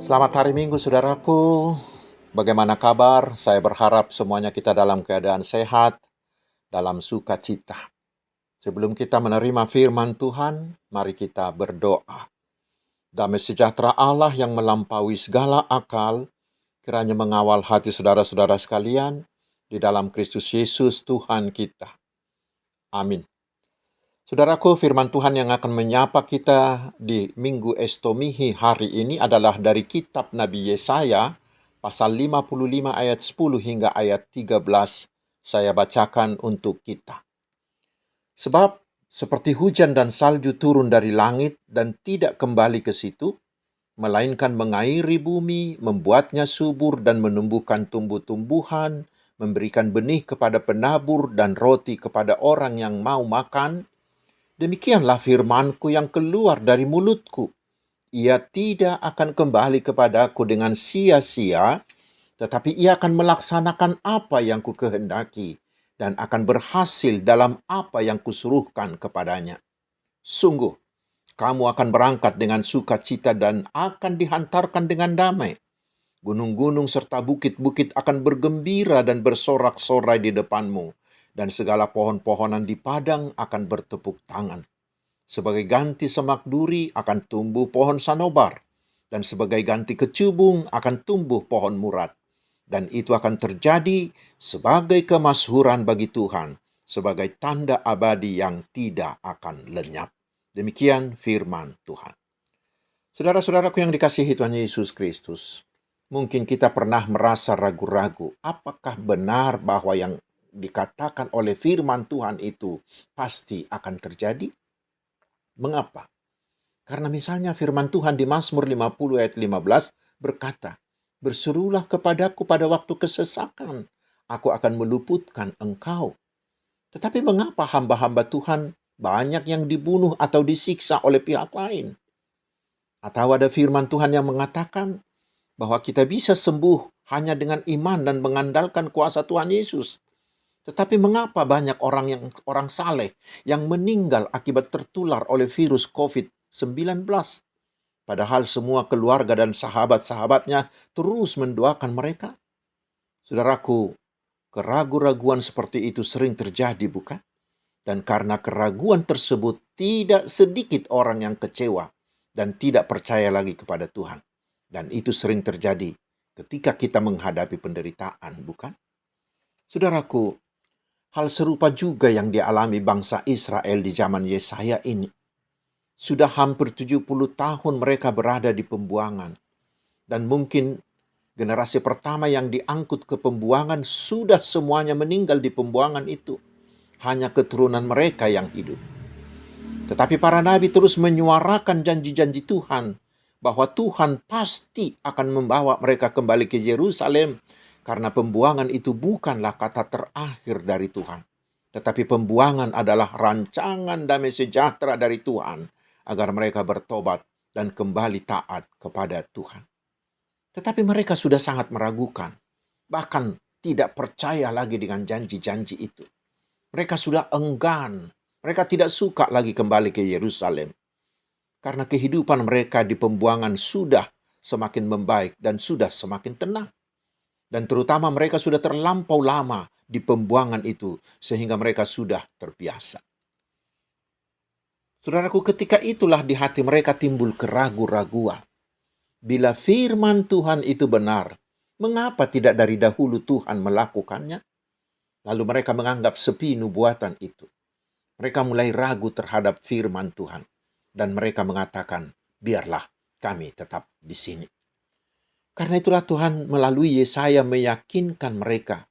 Selamat hari Minggu, saudaraku. Bagaimana kabar? Saya berharap semuanya kita dalam keadaan sehat, dalam sukacita. Sebelum kita menerima firman Tuhan, mari kita berdoa. Damai sejahtera Allah yang melampaui segala akal, kiranya mengawal hati saudara-saudara sekalian di dalam Kristus Yesus Tuhan kita. Amin. Saudaraku, firman Tuhan yang akan menyapa kita di Minggu Estomihi hari ini adalah dari kitab Nabi Yesaya, pasal 55 ayat 10 hingga ayat 13. Saya bacakan untuk kita. Sebab seperti hujan dan salju turun dari langit dan tidak kembali ke situ, melainkan mengairi bumi, membuatnya subur dan menumbuhkan tumbuh-tumbuhan, memberikan benih kepada penabur dan roti kepada orang yang mau makan, demikianlah firmanku yang keluar dari mulutku. Ia tidak akan kembali kepadaku dengan sia-sia, tetapi ia akan melaksanakan apa yang kukehendaki dan akan berhasil dalam apa yang kusuruhkan kepadanya. Sungguh, kamu akan berangkat dengan sukacita dan akan dihantarkan dengan damai. Gunung-gunung serta bukit-bukit akan bergembira dan bersorak-sorai di depanmu, dan segala pohon-pohonan di padang akan bertepuk tangan. Sebagai ganti semak duri akan tumbuh pohon sanobar, dan sebagai ganti kecubung akan tumbuh pohon murad. Dan itu akan terjadi sebagai kemasyhuran bagi Tuhan, sebagai tanda abadi yang tidak akan lenyap. Demikian firman Tuhan. Saudara-saudaraku yang dikasihi Tuhan Yesus Kristus, mungkin kita pernah merasa ragu-ragu, apakah benar bahwa yang dikatakan oleh firman Tuhan itu pasti akan terjadi? Mengapa? Karena misalnya firman Tuhan di Mazmur 50 ayat 15 berkata, "Berserulah kepadaku pada waktu kesesakan, aku akan meluputkan engkau." Tetapi mengapa hamba-hamba Tuhan banyak yang dibunuh atau disiksa oleh pihak lain? Atau ada firman Tuhan yang mengatakan bahwa kita bisa sembuh hanya dengan iman dan mengandalkan kuasa Tuhan Yesus. Tetapi mengapa banyak orang saleh yang meninggal akibat tertular oleh virus COVID-19? Padahal semua keluarga dan sahabat-sahabatnya terus mendoakan mereka. Saudaraku, keraguan-raguan seperti itu sering terjadi, bukan? Dan karena keraguan tersebut, tidak sedikit orang yang kecewa dan tidak percaya lagi kepada Tuhan. Dan itu sering terjadi ketika kita menghadapi penderitaan, bukan? Saudaraku, hal serupa juga yang dialami bangsa Israel di zaman Yesaya ini. Sudah hampir 70 tahun mereka berada di pembuangan. Dan mungkin generasi pertama yang diangkut ke pembuangan sudah semuanya meninggal di pembuangan itu. Hanya keturunan mereka yang hidup. Tetapi para nabi terus menyuarakan janji-janji Tuhan bahwa Tuhan pasti akan membawa mereka kembali ke Yerusalem, karena pembuangan itu bukanlah kata terakhir dari Tuhan. Tetapi pembuangan adalah rancangan damai sejahtera dari Tuhan agar mereka bertobat dan kembali taat kepada Tuhan. Tetapi mereka sudah sangat meragukan, bahkan tidak percaya lagi dengan janji-janji itu. Mereka sudah enggan, mereka tidak suka lagi kembali ke Yerusalem. Karena kehidupan mereka di pembuangan sudah semakin membaik dan sudah semakin tenang. Dan terutama mereka sudah terlampau lama di pembuangan itu sehingga mereka sudah terbiasa. Saudaraku, ketika itulah di hati mereka timbul keraguan-raguan. Bila firman Tuhan itu benar, mengapa tidak dari dahulu Tuhan melakukannya? Lalu mereka menganggap sepi nubuatan itu. Mereka mulai ragu terhadap firman Tuhan. Dan mereka mengatakan, biarlah kami tetap di sini. Karena itulah Tuhan melalui Yesaya meyakinkan mereka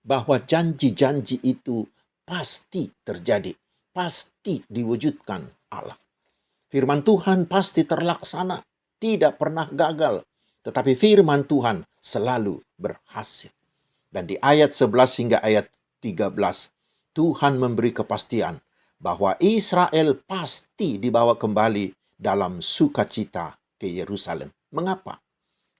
bahwa janji-janji itu pasti terjadi, pasti diwujudkan Allah. Firman Tuhan pasti terlaksana, tidak pernah gagal. Tetapi firman Tuhan selalu berhasil. Dan di ayat 11 hingga ayat 13, Tuhan memberi kepastian bahwa Israel pasti dibawa kembali dalam sukacita ke Yerusalem. Mengapa?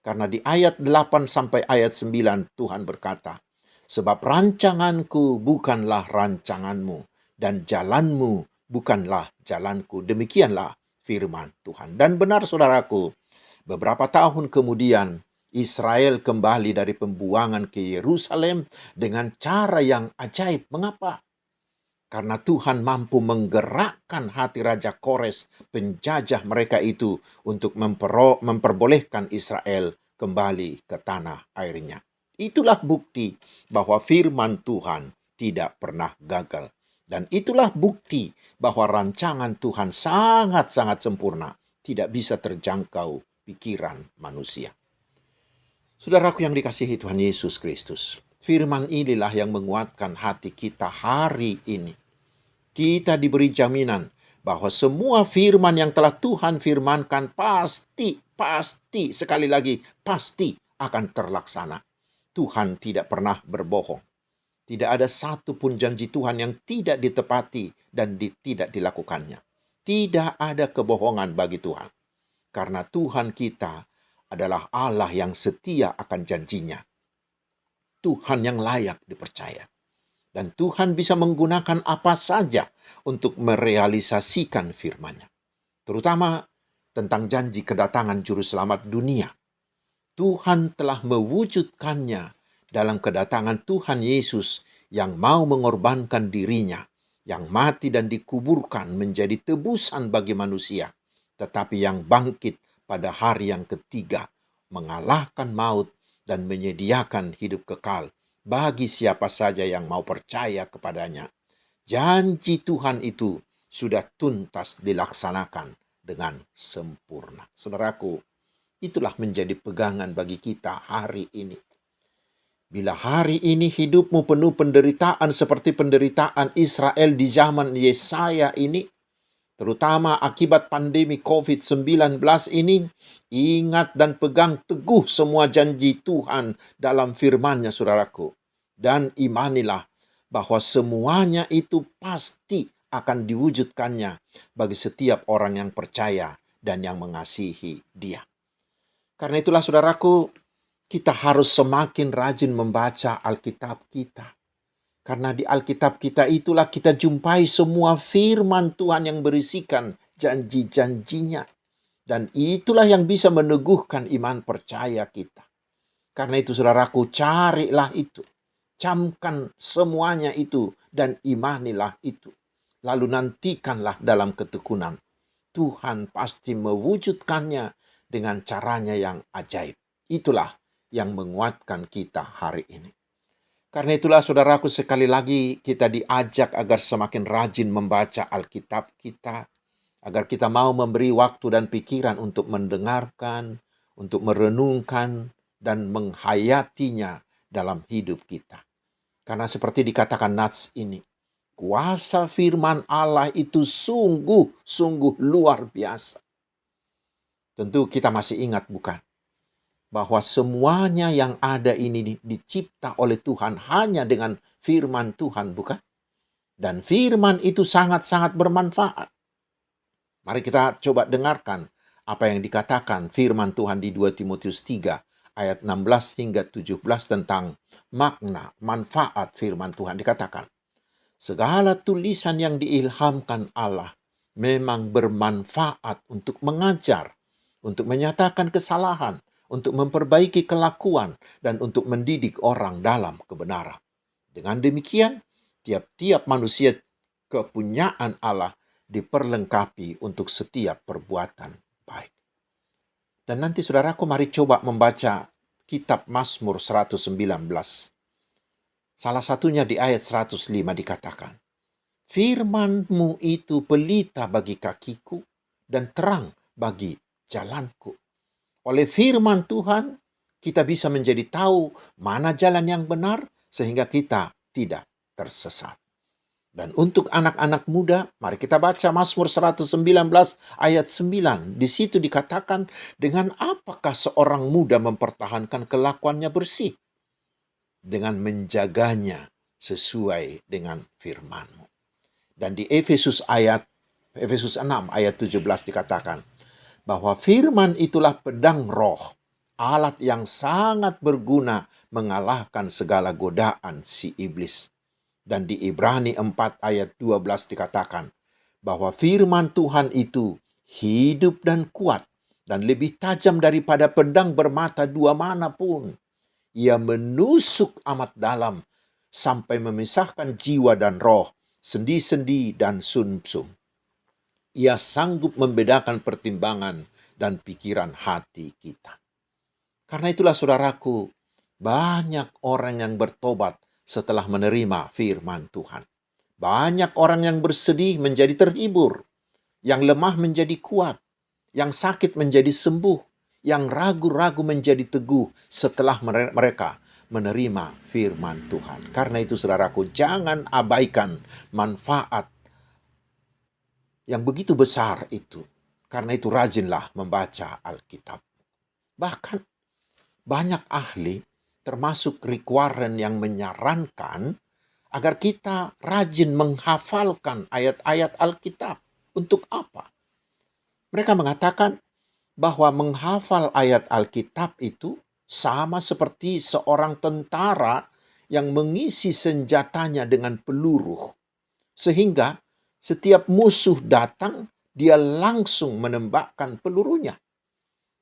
Karena di ayat 8 sampai ayat 9 Tuhan berkata, "Sebab rancanganku bukanlah rancanganmu, dan jalanmu bukanlah jalanku." Demikianlah firman Tuhan. Dan benar saudaraku, Beberapa tahun kemudian, Israel kembali dari pembuangan ke Yerusalem dengan cara yang ajaib. Mengapa? Karena Tuhan mampu menggerakkan hati Raja Kores, penjajah mereka itu, untuk memperbolehkan Israel kembali ke tanah airnya. Itulah bukti bahwa firman Tuhan tidak pernah gagal. Dan itulah bukti bahwa rancangan Tuhan sangat-sangat sempurna, tidak bisa terjangkau pikiran manusia. Saudaraku yang dikasihi Tuhan Yesus Kristus, firman inilah yang menguatkan hati kita hari ini. Kita diberi jaminan bahwa semua firman yang telah Tuhan firmankan pasti, sekali lagi, pasti akan terlaksana. Tuhan tidak pernah berbohong. Tidak ada satupun janji Tuhan yang tidak ditepati dan tidak dilakukannya. Tidak ada kebohongan bagi Tuhan. Karena Tuhan kita adalah Allah yang setia akan janjinya. Tuhan yang layak dipercaya. Dan Tuhan bisa menggunakan apa saja untuk merealisasikan firman-Nya. Terutama tentang janji kedatangan Juru Selamat dunia. Tuhan telah mewujudkannya dalam kedatangan Tuhan Yesus yang mau mengorbankan dirinya, yang mati dan dikuburkan menjadi tebusan bagi manusia, tetapi yang bangkit pada hari yang ketiga, mengalahkan maut dan menyediakan hidup kekal bagi siapa saja yang mau percaya kepadanya. Janji Tuhan itu sudah tuntas dilaksanakan dengan sempurna. Saudaraku, itulah menjadi pegangan bagi kita hari ini. Bila hari ini hidupmu penuh penderitaan seperti penderitaan Israel di zaman Yesaya ini, terutama akibat pandemi COVID-19 ini, ingat dan pegang teguh semua janji Tuhan dalam firman-Nya, saudaraku. Dan imanilah bahwa semuanya itu pasti akan diwujudkannya bagi setiap orang yang percaya dan yang mengasihi Dia. Karena itulah, saudaraku, kita harus semakin rajin membaca Alkitab kita. Karena di Alkitab kita itulah kita jumpai semua firman Tuhan yang berisikan janji-janjinya. Dan itulah yang bisa meneguhkan iman percaya kita. Karena itu, saudaraku, carilah itu. Camkan semuanya itu dan imanilah itu. Lalu nantikanlah dalam ketekunan. Tuhan pasti mewujudkannya dengan caranya yang ajaib. Itulah yang menguatkan kita hari ini. Karena itulah, saudaraku, sekali lagi kita diajak agar semakin rajin membaca Alkitab kita, agar kita mau memberi waktu dan pikiran untuk mendengarkan, untuk merenungkan, dan menghayatinya dalam hidup kita. Karena seperti dikatakan nats ini, kuasa firman Allah itu sungguh luar biasa. Tentu kita masih ingat, bukan? Bahwa semuanya yang ada ini dicipta oleh Tuhan hanya dengan firman Tuhan, bukan? Dan firman itu sangat-sangat bermanfaat. Mari kita coba dengarkan apa yang dikatakan firman Tuhan di 2 Timotius 3 ayat 16 hingga 17 tentang makna, manfaat firman Tuhan. Dikatakan, segala tulisan yang diilhamkan Allah memang bermanfaat untuk mengajar, untuk menyatakan kesalahan, untuk memperbaiki kelakuan, dan untuk mendidik orang dalam kebenaran. Dengan demikian, tiap-tiap manusia kepunyaan Allah diperlengkapi untuk setiap perbuatan baik. Dan nanti, saudaraku, mari coba membaca kitab Mazmur 119. Salah satunya di ayat 105 dikatakan, firman-Mu itu pelita bagi kakiku dan terang bagi jalanku. Oleh firman Tuhan, kita bisa menjadi tahu mana jalan yang benar sehingga kita tidak tersesat. Dan untuk anak-anak muda, mari kita baca Mazmur 119 ayat 9. Di situ dikatakan, dengan apakah seorang muda mempertahankan kelakuannya bersih? Dengan menjaganya sesuai dengan firman-Mu. Dan di Efesus 6 ayat 17 dikatakan, bahwa firman itulah pedang roh, alat yang sangat berguna mengalahkan segala godaan si iblis. Dan di Ibrani 4 ayat 12 dikatakan, bahwa firman Tuhan itu hidup dan kuat dan lebih tajam daripada pedang bermata dua mana pun. Ia menusuk amat dalam sampai memisahkan jiwa dan roh, sendi-sendi dan sumsum. Ia sanggup membedakan pertimbangan dan pikiran hati kita. Karena itulah saudaraku, banyak orang yang bertobat setelah menerima firman Tuhan. Banyak orang yang bersedih menjadi terhibur, yang lemah menjadi kuat, yang sakit menjadi sembuh, yang ragu-ragu menjadi teguh setelah mereka menerima firman Tuhan. Karena itu saudaraku, jangan abaikan manfaat yang begitu besar itu. Karena itu rajinlah membaca Alkitab. Bahkan banyak ahli, termasuk Rick Warren, yang menyarankan agar kita rajin menghafalkan ayat-ayat Alkitab. Untuk apa? Mereka mengatakan bahwa menghafal ayat Alkitab itu sama seperti seorang tentara yang mengisi senjatanya dengan peluru. Sehingga setiap musuh datang, dia langsung menembakkan pelurunya.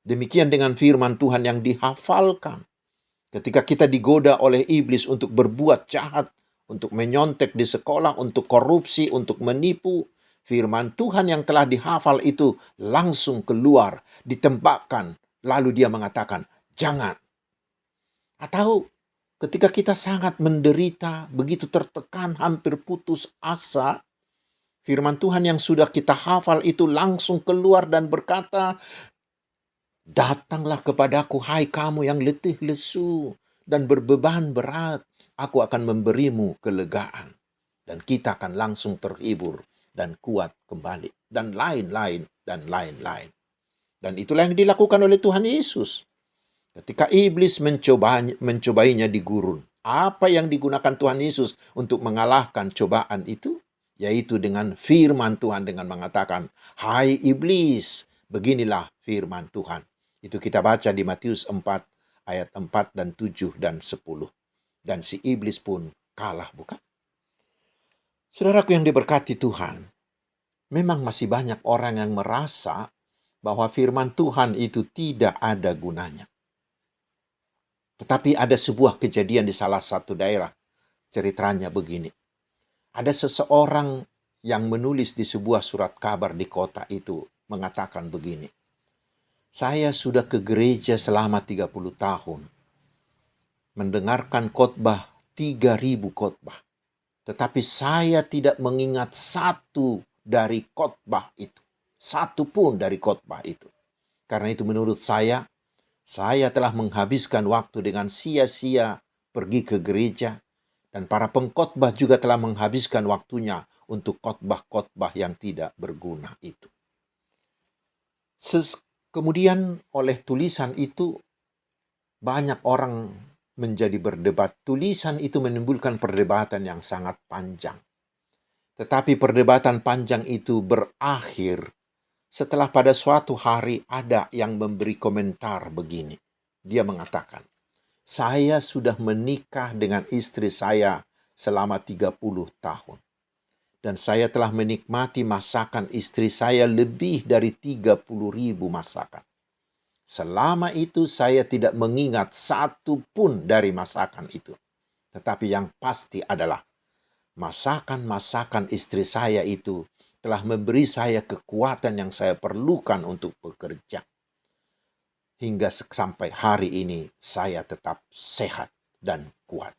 Demikian dengan firman Tuhan yang dihafalkan. Ketika kita digoda oleh iblis untuk berbuat jahat, untuk menyontek di sekolah, untuk korupsi, untuk menipu, firman Tuhan yang telah dihafal itu langsung keluar, ditembakkan, lalu dia mengatakan, jangan. Atau ketika kita sangat menderita, begitu tertekan, hampir putus asa, firman Tuhan yang sudah kita hafal itu langsung keluar dan berkata, datanglah kepadaku, hai kamu yang letih lesu dan berbeban berat, aku akan memberimu kelegaan. Dan kita akan langsung terhibur dan kuat kembali. Dan lain-lain, dan lain-lain. Dan itulah yang dilakukan oleh Tuhan Yesus. Ketika iblis mencobainya di gurun, apa yang digunakan Tuhan Yesus untuk mengalahkan cobaan itu? Yaitu dengan firman Tuhan, dengan mengatakan, hai iblis, beginilah firman Tuhan. Itu kita baca di Matius 4 ayat 4 dan 7 dan 10. Dan si iblis pun kalah, bukan? Saudaraku yang diberkati Tuhan, memang masih banyak orang yang merasa bahwa firman Tuhan itu tidak ada gunanya. Tetapi ada sebuah kejadian di salah satu daerah. Ceritanya begini. Ada seseorang yang menulis di sebuah surat kabar di kota itu mengatakan begini. Saya sudah ke gereja selama 30 tahun. Mendengarkan khotbah 3.000 khotbah. Tetapi saya tidak mengingat satu dari khotbah itu. Satu pun dari khotbah itu. Karena itu menurut saya telah menghabiskan waktu dengan sia-sia pergi ke gereja. Dan para pengkhotbah juga telah menghabiskan waktunya untuk khotbah-khotbah yang tidak berguna itu. Kemudian oleh tulisan itu banyak orang menjadi berdebat. Tulisan itu menimbulkan perdebatan yang sangat panjang. Tetapi perdebatan panjang itu berakhir setelah pada suatu hari ada yang memberi komentar begini. Dia mengatakan, saya sudah menikah dengan istri saya selama 30 tahun. Dan saya telah menikmati masakan istri saya lebih dari 30.000 masakan. Selama itu saya tidak mengingat satu pun dari masakan itu. Tetapi yang pasti adalah masakan-masakan istri saya itu telah memberi saya kekuatan yang saya perlukan untuk bekerja. Hingga sampai hari ini saya tetap sehat dan kuat.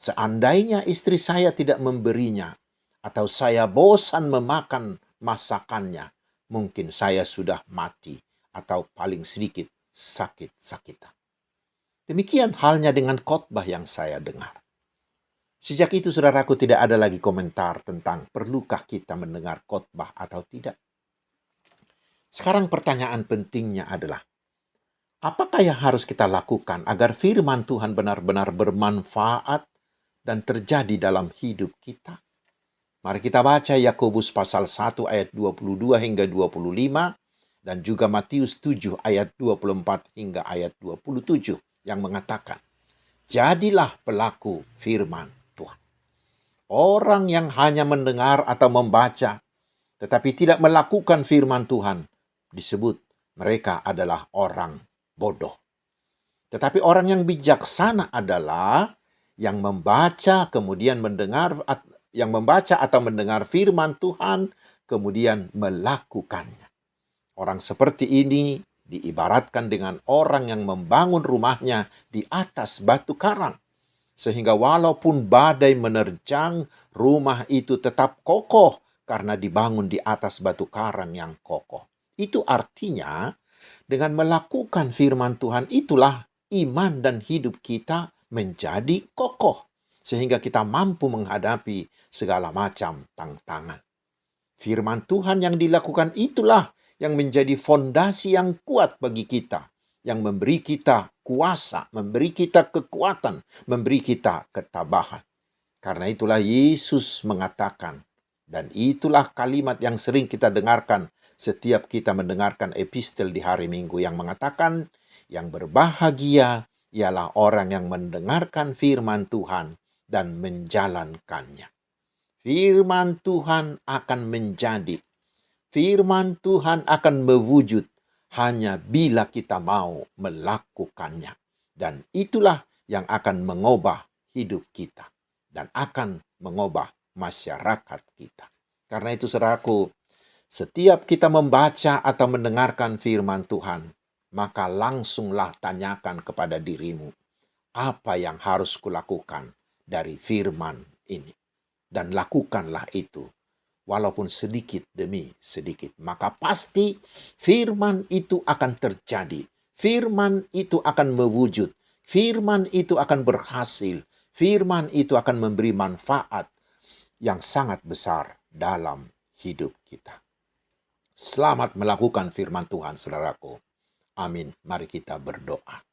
Seandainya istri saya tidak memberinya, atau saya bosan memakan masakannya, mungkin saya sudah mati atau paling sedikit sakit-sakitan. Demikian halnya dengan khotbah yang saya dengar. Sejak itu saudaraku tidak ada lagi komentar tentang perlukah kita mendengar khotbah atau tidak. Sekarang pertanyaan pentingnya adalah, apakah yang harus kita lakukan agar firman Tuhan benar-benar bermanfaat dan terjadi dalam hidup kita? Mari kita baca Yakobus pasal 1 ayat 22 hingga 25 dan juga Matius 7 ayat 24 hingga ayat 27 yang mengatakan, jadilah pelaku firman Tuhan. Orang yang hanya mendengar atau membaca tetapi tidak melakukan firman Tuhan disebut mereka adalah orang bodoh. Tetapi orang yang bijaksana adalah yang membaca kemudian mendengar, yang membaca atau mendengar firman Tuhan kemudian melakukannya. Orang seperti ini diibaratkan dengan orang yang membangun rumahnya di atas batu karang. Sehingga walaupun badai menerjang, rumah itu tetap kokoh karena dibangun di atas batu karang yang kokoh. Itu artinya dengan melakukan firman Tuhan itulah iman dan hidup kita menjadi kokoh. Sehingga kita mampu menghadapi segala macam tantangan. Firman Tuhan yang dilakukan itulah yang menjadi fondasi yang kuat bagi kita, yang memberi kita kuasa, memberi kita kekuatan, memberi kita ketabahan. Karena itulah Yesus mengatakan, dan itulah kalimat yang sering kita dengarkan setiap kita mendengarkan epistel di hari Minggu yang mengatakan, yang berbahagia ialah orang yang mendengarkan firman Tuhan dan menjalankannya. Firman Tuhan akan menjadi, firman Tuhan akan mewujud hanya bila kita mau melakukannya. Dan itulah yang akan mengubah hidup kita dan akan mengubah masyarakat kita. Karena itu saudaraku, setiap kita membaca atau mendengarkan firman Tuhan, maka langsunglah tanyakan kepada dirimu, apa yang harus kulakukan dari firman ini? Dan lakukanlah itu, walaupun sedikit demi sedikit. Maka pasti firman itu akan terjadi. Firman itu akan mewujud. Firman itu akan berhasil. Firman itu akan memberi manfaat yang sangat besar dalam hidup kita. Selamat melakukan firman Tuhan, saudaraku. Amin. Mari kita berdoa.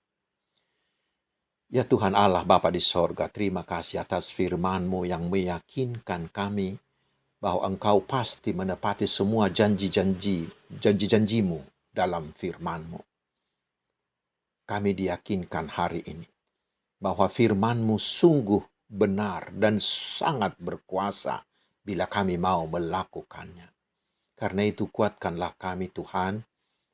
Ya Tuhan Allah Bapa di sorga, terima kasih atas firman-Mu yang meyakinkan kami bahwa Engkau pasti menepati semua janji-janji-Mu dalam firman-Mu. Kami diyakinkan hari ini bahwa firman-Mu sungguh benar dan sangat berkuasa bila kami mau melakukannya. Karena itu kuatkanlah kami Tuhan,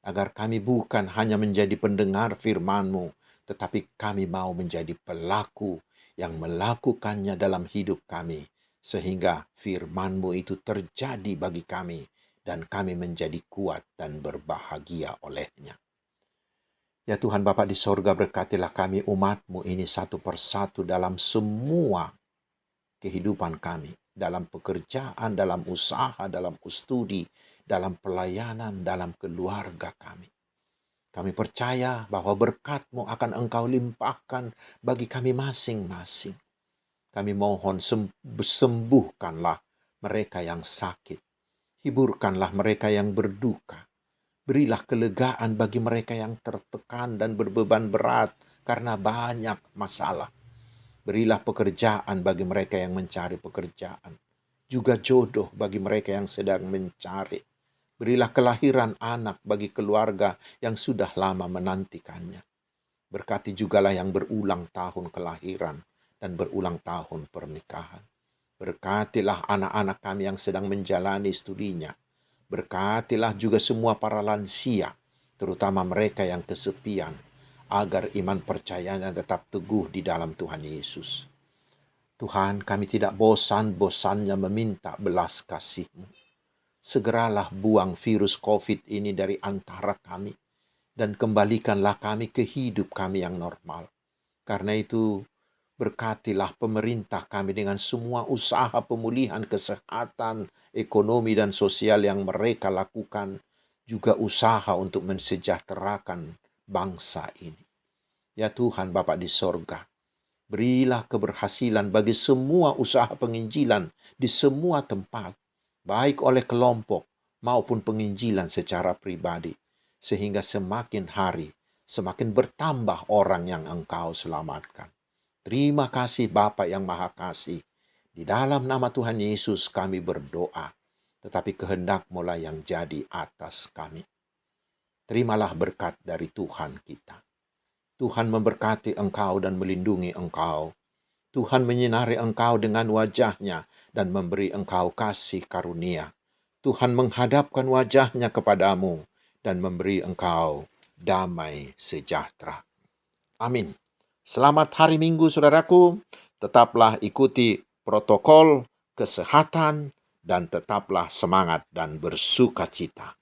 agar kami bukan hanya menjadi pendengar firman-Mu, tetapi kami mau menjadi pelaku yang melakukannya dalam hidup kami, sehingga firman-Mu itu terjadi bagi kami, dan kami menjadi kuat dan berbahagia olehnya. Ya Tuhan Bapa di sorga, berkatilah kami umat-Mu ini satu persatu dalam semua kehidupan kami, dalam pekerjaan, dalam usaha, dalam studi, dalam pelayanan, dalam keluarga kami. Kami percaya bahwa berkat-Mu akan Engkau limpahkan bagi kami masing-masing. Kami mohon sembuhkanlah mereka yang sakit. Hiburkanlah mereka yang berduka. Berilah kelegaan bagi mereka yang tertekan dan berbeban berat karena banyak masalah. Berilah pekerjaan bagi mereka yang mencari pekerjaan. Juga jodoh bagi mereka yang sedang mencari. Berilah kelahiran anak bagi keluarga yang sudah lama menantikannya. Berkati jugalah yang berulang tahun kelahiran dan berulang tahun pernikahan. Berkatilah anak-anak kami yang sedang menjalani studinya. Berkatilah juga semua para lansia, terutama mereka yang kesepian, agar iman percayanya tetap teguh di dalam Tuhan Yesus. Tuhan, kami tidak bosan-bosannya meminta belas kasih-Mu. Segeralah buang virus COVID ini dari antara kami, dan kembalikanlah kami ke hidup kami yang normal. Karena itu, berkatilah pemerintah kami dengan semua usaha pemulihan kesehatan, ekonomi, dan sosial yang mereka lakukan, juga usaha untuk mensejahterakan bangsa ini. Ya Tuhan Bapa di sorga, berilah keberhasilan bagi semua usaha penginjilan di semua tempat, baik oleh kelompok maupun penginjilan secara pribadi, sehingga semakin hari semakin bertambah orang yang Engkau selamatkan. Terima kasih Bapa yang Maha Kasih. Di dalam nama Tuhan Yesus kami berdoa, tetapi kehendak-Mu lah yang jadi atas kami. Terimalah berkat dari Tuhan kita. Tuhan memberkati engkau dan melindungi engkau. Tuhan menyinari engkau dengan wajah-Nya dan memberi engkau kasih karunia. Tuhan menghadapkan wajah-Nya kepadamu dan memberi engkau damai sejahtera. Amin. Selamat hari Minggu, saudaraku. Tetaplah ikuti protokol kesehatan dan tetaplah semangat dan bersukacita.